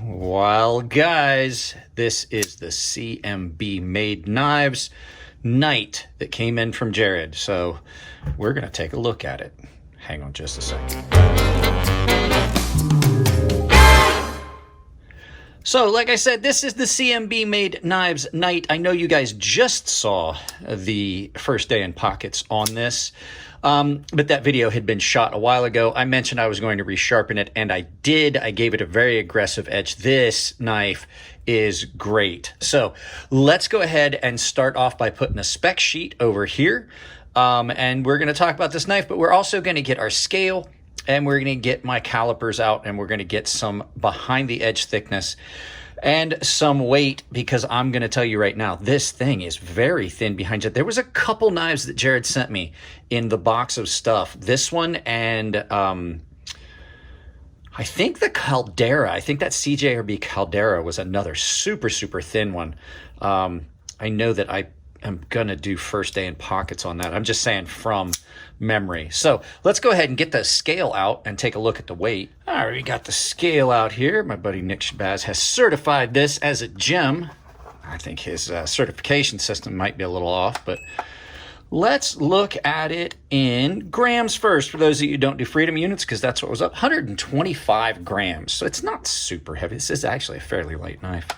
Well, guys, this is the CMB Made Knives Knight that came in from Jared. So we're going to take a look at it. Hang on just a second. So, like I said, this is the CMB Made Knives Knight. I know you guys just saw the first day in pockets on this, but that video had been shot a while ago. I mentioned I was going to resharpen it, and I did. I gave it a very aggressive edge. This knife is great. So let's go ahead and start off by putting a spec sheet over here, and we're going to talk about this knife, but we're also going to get our scale, and we're going to get my calipers out, and we're going to get some behind the edge thickness and some weight, because I'm going to tell you right now, this thing is very thin behind it. There was a couple knives that Jared sent me in the box of stuff. This one and I think the Caldera, I think that Cmb Caldera was another super, super thin one. I know that I am going to do first day in pockets on that. I'm just saying from memory. So let's go ahead and get the scale out and take a look at the weight. I already got the scale out here. My buddy Nick Shabazz has certified this as a gem. I think his certification system might be a little off, but let's look at it in grams first. For those of you who don't do freedom units, because that's what was up, 125 grams. So it's not super heavy. This is actually a fairly light knife.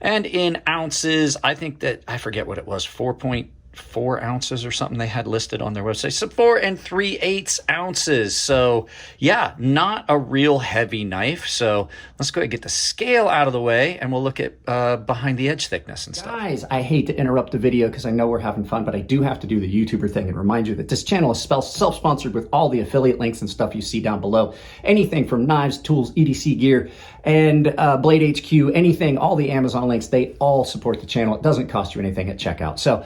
And in ounces, I think that, I forget what it was, 4.4 ounces or something they had listed on their website. So 4 3/8 ounces. So yeah, not a real heavy knife. So let's go ahead and get the scale out of the way, and we'll look at behind the edge thickness and stuff. Guys, I hate to interrupt the video because I know we're having fun, but I do have to do the YouTuber thing and remind you that this channel is self-sponsored with all the affiliate links and stuff you see down below. Anything from knives, tools, EDC gear, and Blade HQ, anything, all the Amazon links, they all support the channel. It doesn't cost you anything at checkout. So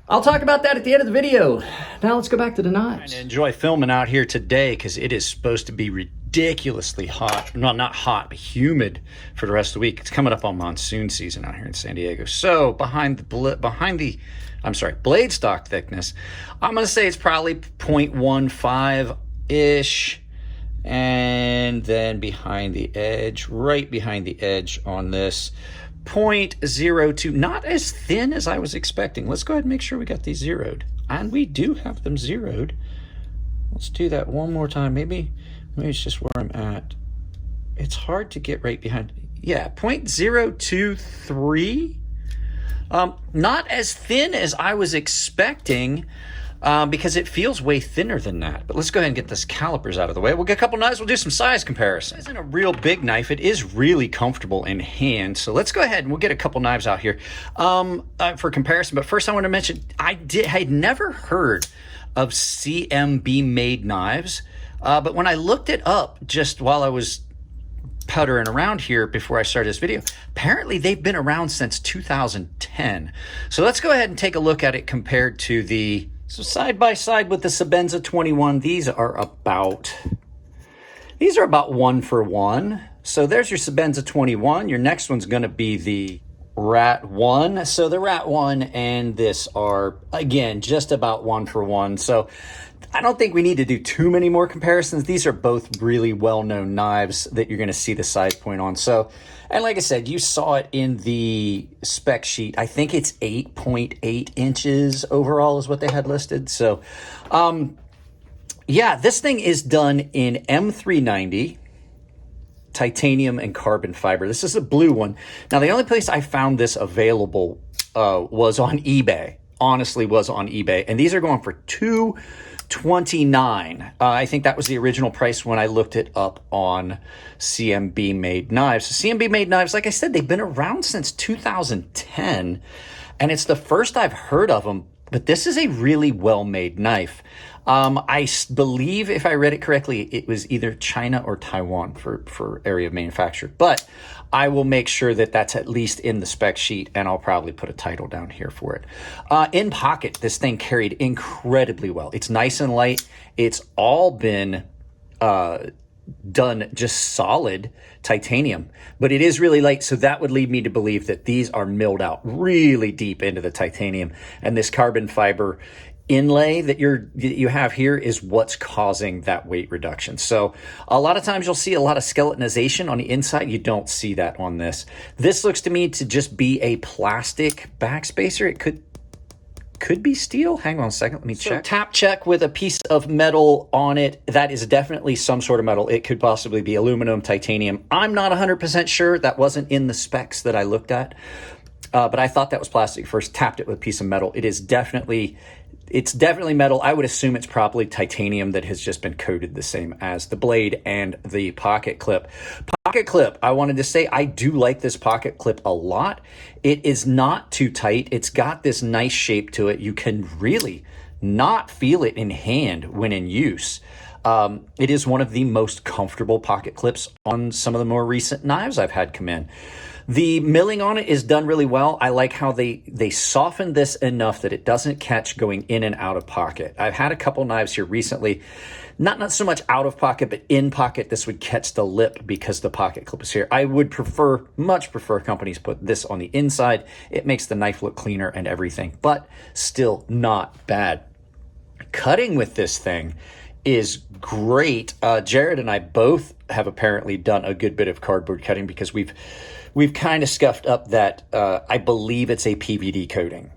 I'll talk about that at the end of the video. Now let's go back to the knives. I enjoy filming out here today because it is supposed to be ridiculously hot. No, not hot, but humid for the rest of the week. It's coming up on monsoon season out here in San Diego. So behind the blade stock thickness, I'm going to say it's probably 0.15-ish. And then behind the edge, right behind the edge on this, 0.02, not as thin as I was expecting. Let's go ahead and make sure we got these zeroed. And we do have them zeroed. Let's do that one more time. Maybe it's just where I'm at. It's hard to get right behind. Yeah, 0.023. Not as thin as I was expecting, because it feels way thinner than that. But let's go ahead and get this calipers out of the way. We'll get a couple knives. We'll do some size comparison. This isn't a real big knife. It is really comfortable in hand. So let's go ahead and we'll get a couple knives out here for comparison. But first I want to mention, I'd never heard of CMB Made Knives. But when I looked it up just while I was puttering around here before I started this video, apparently they've been around since 2010. So let's go ahead and take a look at it compared to the... So side by side with the Sebenza 21, these are about 1 for 1. So there's your Sebenza 21. Your next one's going to be the Rat 1. So the Rat 1 and this are, again, just about 1 for 1. So I don't think we need to do too many more comparisons. These are both really well-known knives that you're going to see the size point on. So, and like I said, you saw it in the spec sheet. I think it's 8.8 inches overall is what they had listed. So, yeah, this thing is done in M390, titanium and carbon fiber. This is a blue one. Now, the only place I found this available was on eBay. Honestly, was on eBay. And these are going for $229. I think that was the original price when I looked it up on CMB Made Knives. So CMB Made Knives, like I said, they've been around since 2010, and it's the first I've heard of them, but this is a really well-made knife. I believe, if I read it correctly, it was either China or Taiwan for area of manufacture, but I will make sure that that's at least in the spec sheet, and I'll probably put a title down here for it. In pocket, this thing carried incredibly well. It's nice and light. It's all been done just solid titanium, but it is really light, so that would lead me to believe that these are milled out really deep into the titanium, and this carbon fiber inlay that you have here is what's causing that weight reduction. So a lot of times you'll see a lot of skeletonization on the inside. You don't see that on this. This looks to me to just be a plastic backspacer. It could be steel. Hang on a second, let me check. So tap check with a piece of metal on it. That is definitely some sort of metal. It could possibly be aluminum, titanium. I'm not 100% sure. That wasn't in the specs that I looked at. But I thought that was plastic first, tapped it with a piece of metal. It's definitely metal. I would assume it's probably titanium that has just been coated the same as the blade and the pocket clip. Pocket clip, I wanted to say I do like this pocket clip a lot. It is not too tight. It's got this nice shape to it. You can really not feel it in hand when in use. It is one of the most comfortable pocket clips on some of the more recent knives I've had come in. The milling on it is done really well. I like how they softened this enough that it doesn't catch going in and out of pocket. I've had a couple knives here recently, not so much out of pocket, but in pocket. This would catch the lip because the pocket clip is here. I would much prefer companies put this on the inside. It makes the knife look cleaner and everything, but still not bad. Cutting with this thing is great. Jared and I both have apparently done a good bit of cardboard cutting because we've kind of scuffed up that, I believe it's a PVD coating.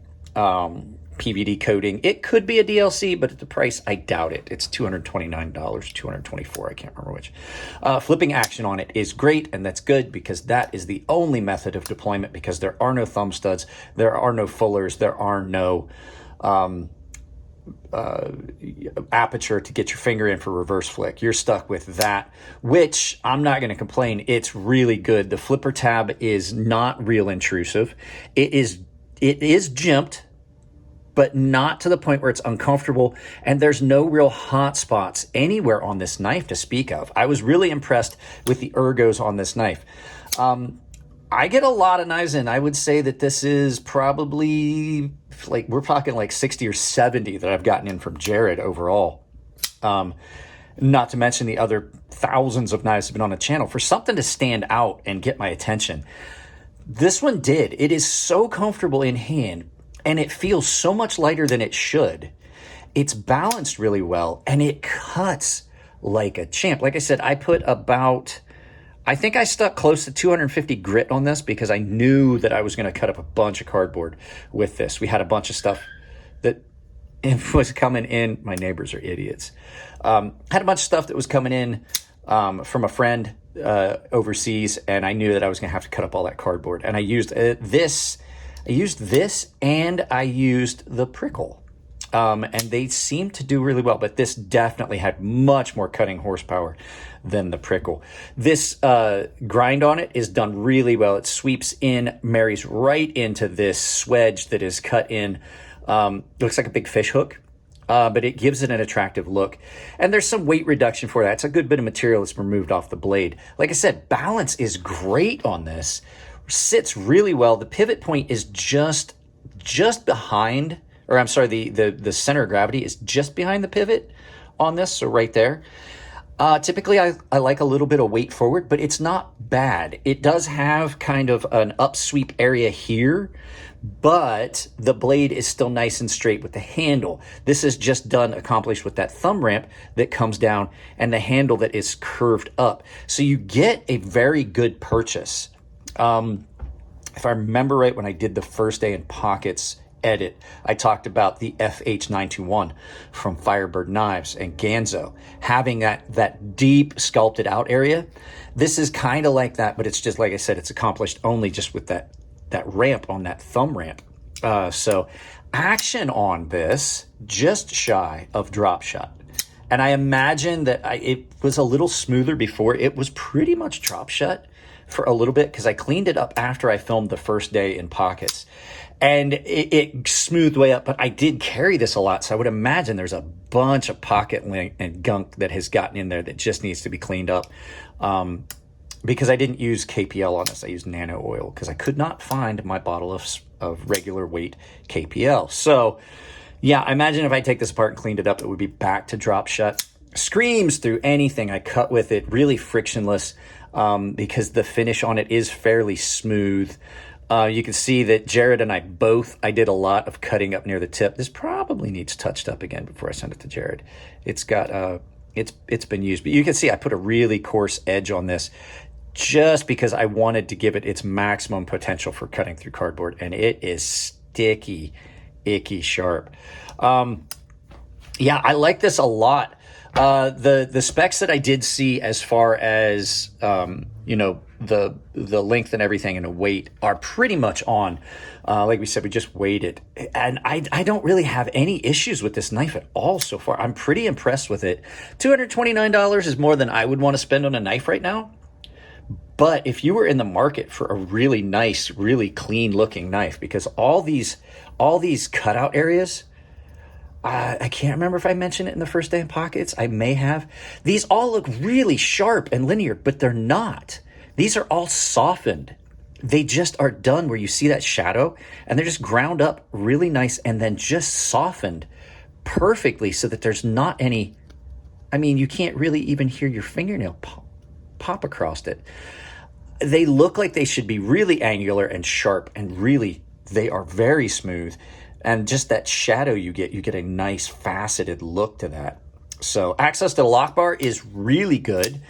PVD coating. It could be a DLC, but at the price, I doubt it. It's $229, $224, I can't remember which. Flipping action on it is great, and that's good because that is the only method of deployment because there are no thumb studs, there are no fullers, there are no aperture to get your finger in for reverse flick. You're stuck with that, which I'm not going to complain. It's really good. The flipper tab is not real intrusive. It is jimped, but not to the point where it's uncomfortable. And there's no real hot spots anywhere on this knife to speak of. I was really impressed with the ergos on this knife. I get a lot of knives in. I would say that this is probably we're talking like 60 or 70 that I've gotten in from Jared overall. Not to mention the other thousands of knives that have been on the channel. For something to stand out and get my attention, this one did. It is so comfortable in hand and it feels so much lighter than it should. It's balanced really well and it cuts like a champ. Like I said, I think I stuck close to 250 grit on this because I knew that I was going to cut up a bunch of cardboard with this. We had a bunch of stuff that was coming in. My neighbors are idiots. Had a bunch of stuff that was coming in from a friend overseas, and I knew that I was going to have to cut up all that cardboard. And I used this. I used this, and I used the prickle. And they seem to do really well, but this definitely had much more cutting horsepower than the prickle. This grind on it is done really well. It sweeps in, marries right into this swedge that is cut in. Looks like a big fish hook, but it gives it an attractive look. And there's some weight reduction for that. It's a good bit of material that's removed off the blade. Like I said, balance is great on this. Sits really well. The pivot point is just behind, or I'm sorry, the center of gravity is just behind the pivot on this, so right there. Typically, I like a little bit of weight forward, but it's not bad. It does have kind of an upsweep area here, but the blade is still nice and straight with the handle. This is just accomplished with that thumb ramp that comes down and the handle that is curved up. So you get a very good purchase. If I remember right, when I did the first day in pockets edit, I talked about the FH921 from Firebird Knives and Ganzo having that deep sculpted out area. This is kind of like that, but it's just, like I said, it's accomplished only just with that ramp on that thumb ramp. So action on this, just shy of drop shot. And I imagine that it was a little smoother before. It was pretty much drop shot for a little bit because I cleaned it up after I filmed the first day in pockets. And it smoothed way up, but I did carry this a lot, so I would imagine there's a bunch of pocket link and gunk that has gotten in there that just needs to be cleaned up. Because I didn't use KPL on this, I used nano oil because I could not find my bottle of regular weight KPL. So yeah, I imagine if I take this apart and cleaned it up, it would be back to drop shut. Screams through anything I cut with it, really frictionless, because the finish on it is fairly smooth. You can see that Jared and I did a lot of cutting up near the tip. This probably needs touched up again before I send it to Jared. It's got, it's been used, but you can see I put a really coarse edge on this just because I wanted to give it its maximum potential for cutting through cardboard, and it is sticky, icky sharp. Yeah, I like this a lot. The specs that I did see as far as, you know, the length and everything and the weight are pretty much on. Like we said, we just weighed it. And I don't really have any issues with this knife at all so far. I'm pretty impressed with it. $229 is more than I would want to spend on a knife right now. But if you were in the market for a really nice, really clean looking knife, because all these cutout areas, I can't remember if I mentioned it in the first day in pockets. I may have. These all look really sharp and linear, but they're not. These are all softened. They just are done where you see that shadow, and they're just ground up really nice and then just softened perfectly so that there's not any, I mean, you can't really even hear your fingernail pop across it. They look like they should be really angular and sharp, and really they are very smooth. And just that shadow you get a nice faceted look to that. So access to the lock bar is really good.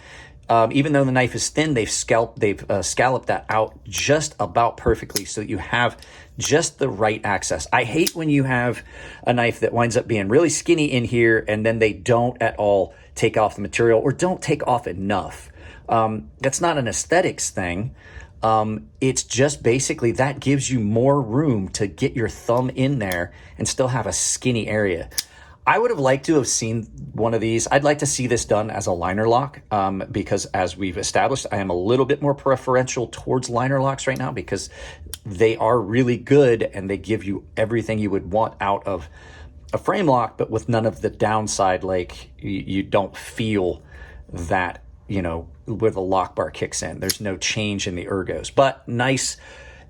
Even though the knife is thin, they've scalloped that out just about perfectly so that you have just the right access. I hate when you have a knife that winds up being really skinny in here and then they don't at all take off the material or don't take off enough. That's not an aesthetics thing. It's just basically that gives you more room to get your thumb in there and still have a skinny area. I would have liked to have seen one of these. I'd like to see this done as a liner lock, because as we've established, I am a little bit more preferential towards liner locks right now because they are really good and they give you everything you would want out of a frame lock, but with none of the downside, like you don't feel that, you know, where the lock bar kicks in. There's no change in the ergos, but nice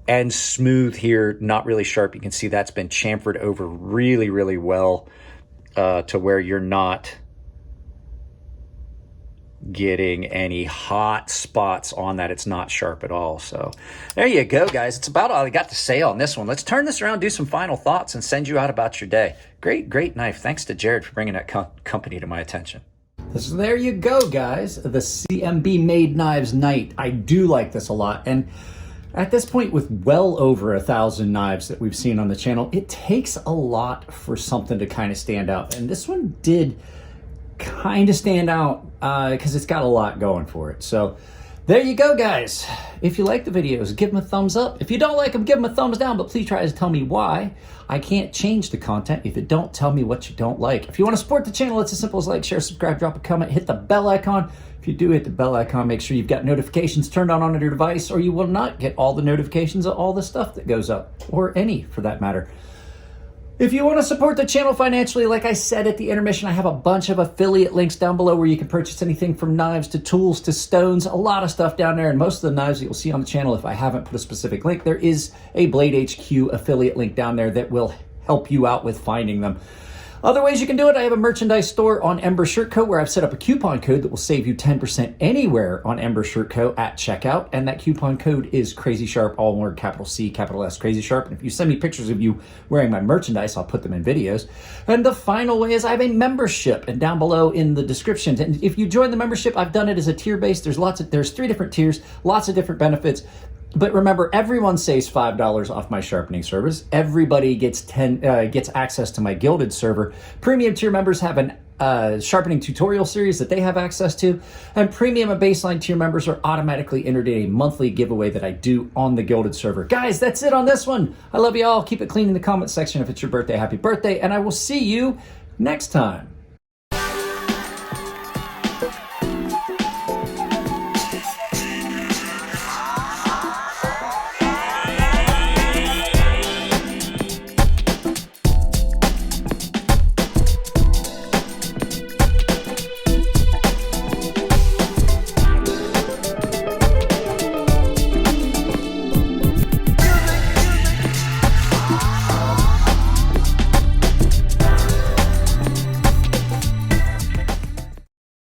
and smooth here, not really sharp. You can see that's been chamfered over really, really well. To where you're not getting any hot spots on that. It's not sharp at all. So there you go, guys. It's about all I got to say on this one. Let's turn this around, do some final thoughts, and send you out about your day. Great knife. Thanks to Jared for bringing that company to my attention. So there you go, guys. The CMB Made Knives Knight. I do like this a lot. And at this point, with well over 1,000 knives that we've seen on the channel, it takes a lot for something to kind of stand out. And this one did kind of stand out because it's got a lot going for it. So there you go, guys. If you like the videos, give them a thumbs up. If you don't like them, give them a thumbs down, but please try to tell me why. I can't change the content if you don't tell me what you don't like. If you want to support the channel, it's as simple as like, share, subscribe, drop a comment, hit the bell icon. If you do hit the bell icon, make sure you've got notifications turned on your device, or you will not get all the notifications of all the stuff that goes up, or any for that matter. If you want to support the channel financially, like I said at the intermission, I have a bunch of affiliate links down below where you can purchase anything from knives to tools to stones, a lot of stuff down there. And most of the knives that you'll see on the channel, if I haven't put a specific link, there is a Blade HQ affiliate link down there that will help you out with finding them. Other ways you can do it, I have a merchandise store on Ember Shirt Co. where I've set up a coupon code that will save you 10% anywhere on Ember Shirt Co. at checkout. And that coupon code is CrazySharp, all one word, capital C, capital S, CrazySharp. And if you send me pictures of you wearing my merchandise, I'll put them in videos. And the final way is I have a membership, and down below in the description. And if you join the membership, I've done it as a tier base. There's 3 different tiers, lots of different benefits. But remember, everyone saves $5 off my sharpening service. Everybody gets access to my gilded server. Premium tier members have an sharpening tutorial series that they have access to. And premium and baseline tier members are automatically entered in a monthly giveaway that I do on the gilded server. Guys, that's it on this one. I love you all. Keep it clean in the comment section. If it's your birthday, happy birthday. And I will see you next time.